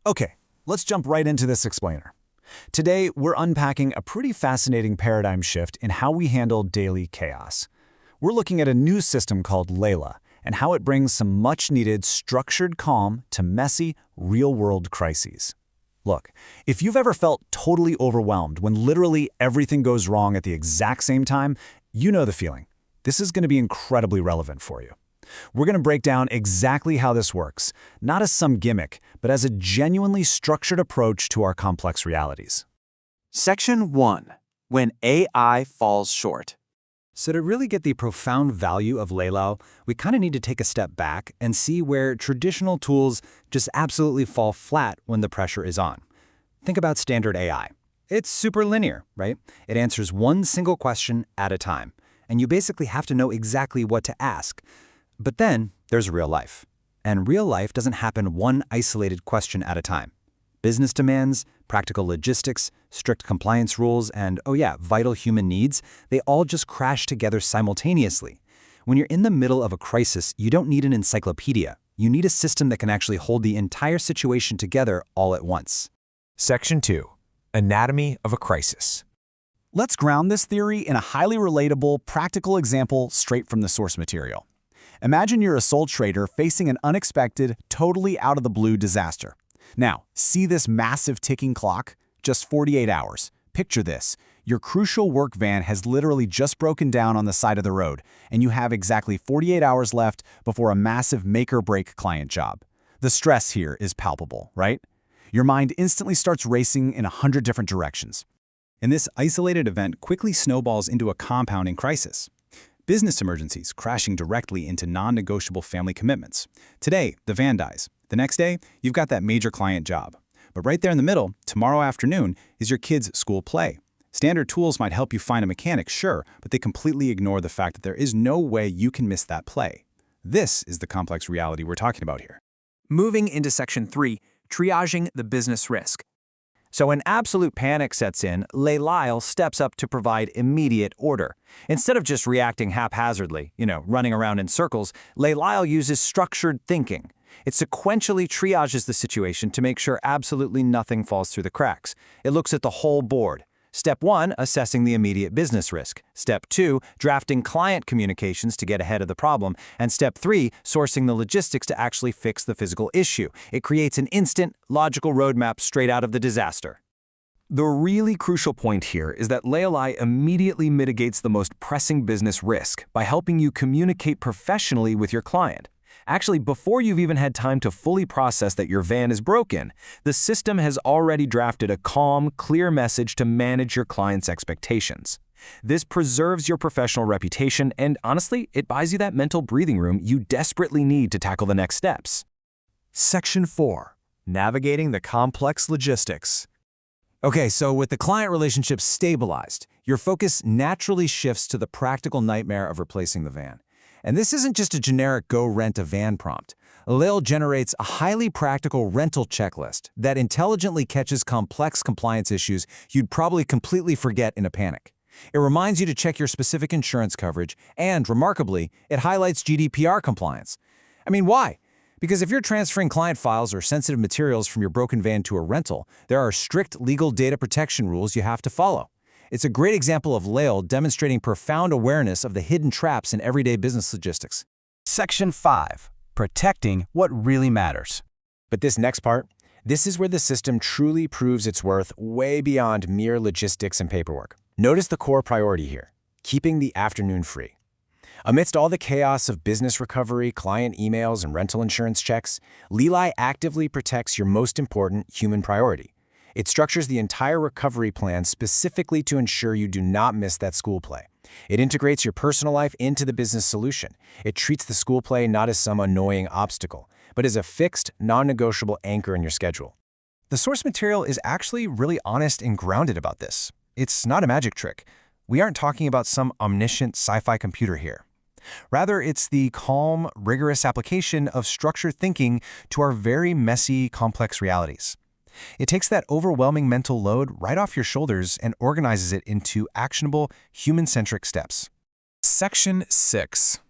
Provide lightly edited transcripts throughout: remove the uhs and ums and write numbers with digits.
Okay, let's jump right into this explainer. Today, we're unpacking a pretty fascinating paradigm shift in how we handle daily chaos. We're looking at a new system called LELAIL and how it brings some much-needed structured calm to messy, real-world crises. Look, if you've ever felt totally overwhelmed when literally everything goes wrong at the exact same time, you know the feeling. This is going to be incredibly relevant for you. We're going to break down exactly how this works, not as some gimmick, but as a genuinely structured approach to our complex realities. Section 1. When AI falls short. So to really get the profound value of LELAIL, we kind of need to take a step back and see where traditional tools just absolutely fall flat when the pressure is on. Think about standard AI. It's super linear, right? It answers one single question at a time, and you basically have to know exactly what to ask. But then there's real life. And real life doesn't happen one isolated question at a time. Business demands, practical logistics, strict compliance rules, and, oh yeah, vital human needs, they all just crash together simultaneously. When you're in the middle of a crisis, you don't need an encyclopedia. You need a system that can actually hold the entire situation together all at once. Section 2. Anatomy of a crisis. Let's ground this theory in a highly relatable, practical example straight from the source material. Imagine you're a sole trader facing an unexpected, totally out-of-the-blue disaster. Now, see this massive ticking clock? Just 48 hours. Picture this. Your crucial work van has literally just broken down on the side of the road, and you have exactly 48 hours left before a massive make-or-break client job. The stress here is palpable, right? Your mind instantly starts racing in 100 different directions. And this isolated event quickly snowballs into a compounding crisis. Business emergencies crashing directly into non-negotiable family commitments. Today, the van dies. The next day, you've got that major client job. But right there in the middle, tomorrow afternoon, is your kid's school play. Standard tools might help you find a mechanic, sure, but they completely ignore the fact that there is no way you can miss that play. This is the complex reality we're talking about here. Moving into Section 3, triaging the business risk. So when absolute panic sets in, LELAIL steps up to provide immediate order. Instead of just reacting haphazardly, running around in circles, LELAIL uses structured thinking. It sequentially triages the situation to make sure absolutely nothing falls through the cracks. It looks at the whole board. Step 1, assessing the immediate business risk. Step 2, drafting client communications to get ahead of the problem. And Step 3, sourcing the logistics to actually fix the physical issue. It creates an instant, logical roadmap straight out of the disaster. The really crucial point here is that LELAIL immediately mitigates the most pressing business risk by helping you communicate professionally with your client. Actually, before you've even had time to fully process that your van is broken, the system has already drafted a calm, clear message to manage your client's expectations. This preserves your professional reputation, and honestly, it buys you that mental breathing room you desperately need to tackle the next steps. Section 4. Navigating the complex logistics. Okay, so with the client relationship stabilized, your focus naturally shifts to the practical nightmare of replacing the van. And this isn't just a generic go rent a van prompt. LELAIL generates a highly practical rental checklist that intelligently catches complex compliance issues you'd probably completely forget in a panic. It reminds you to check your specific insurance coverage, and remarkably, it highlights GDPR compliance. I mean, why? Because if you're transferring client files or sensitive materials from your broken van to a rental, there are strict legal data protection rules you have to follow. It's a great example of LELAIL demonstrating profound awareness of the hidden traps in everyday business logistics. Section 5. Protecting what really matters. But this next part, this is where the system truly proves its worth way beyond mere logistics and paperwork. Notice the core priority here, keeping the afternoon free. Amidst all the chaos of business recovery, client emails, and rental insurance checks, LELAIL actively protects your most important human priority. It structures the entire recovery plan specifically to ensure you do not miss that school play. It integrates your personal life into the business solution. It treats the school play not as some annoying obstacle, but as a fixed, non-negotiable anchor in your schedule. The source material is actually really honest and grounded about this. It's not a magic trick. We aren't talking about some omniscient sci-fi computer here. Rather, it's the calm, rigorous application of structured thinking to our very messy, complex realities. It takes that overwhelming mental load right off your shoulders and organizes it into actionable, human-centric steps. Section 6.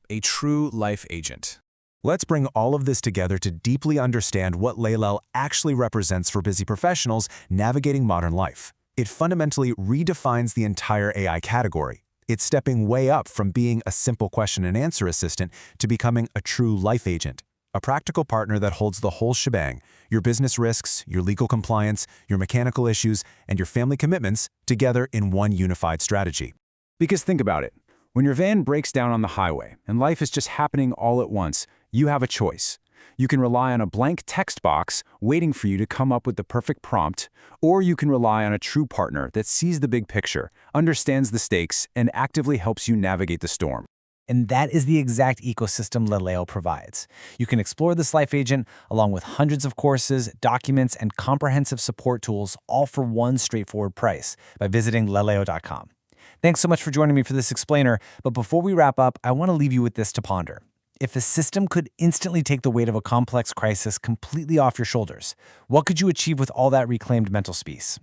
A true life agent. Let's bring all of this together to deeply understand what LELAIL actually represents for busy professionals navigating modern life. It fundamentally redefines the entire AI category. It's stepping way up from being a simple question and answer assistant to becoming a true life agent, a practical partner that holds the whole shebang, your business risks, your legal compliance, your mechanical issues, and your family commitments together in one unified strategy. Because think about it. When your van breaks down on the highway and life is just happening all at once, you have a choice. You can rely on a blank text box waiting for you to come up with the perfect prompt, or you can rely on a true partner that sees the big picture, understands the stakes, and actively helps you navigate the storm. And that is the exact ecosystem LELAIL provides. You can explore this life agent along with hundreds of courses, documents, and comprehensive support tools, all for one straightforward price by visiting lelail.com. Thanks so much for joining me for this explainer, but before we wrap up, I want to leave you with this to ponder. If a system could instantly take the weight of a complex crisis completely off your shoulders, what could you achieve with all that reclaimed mental space?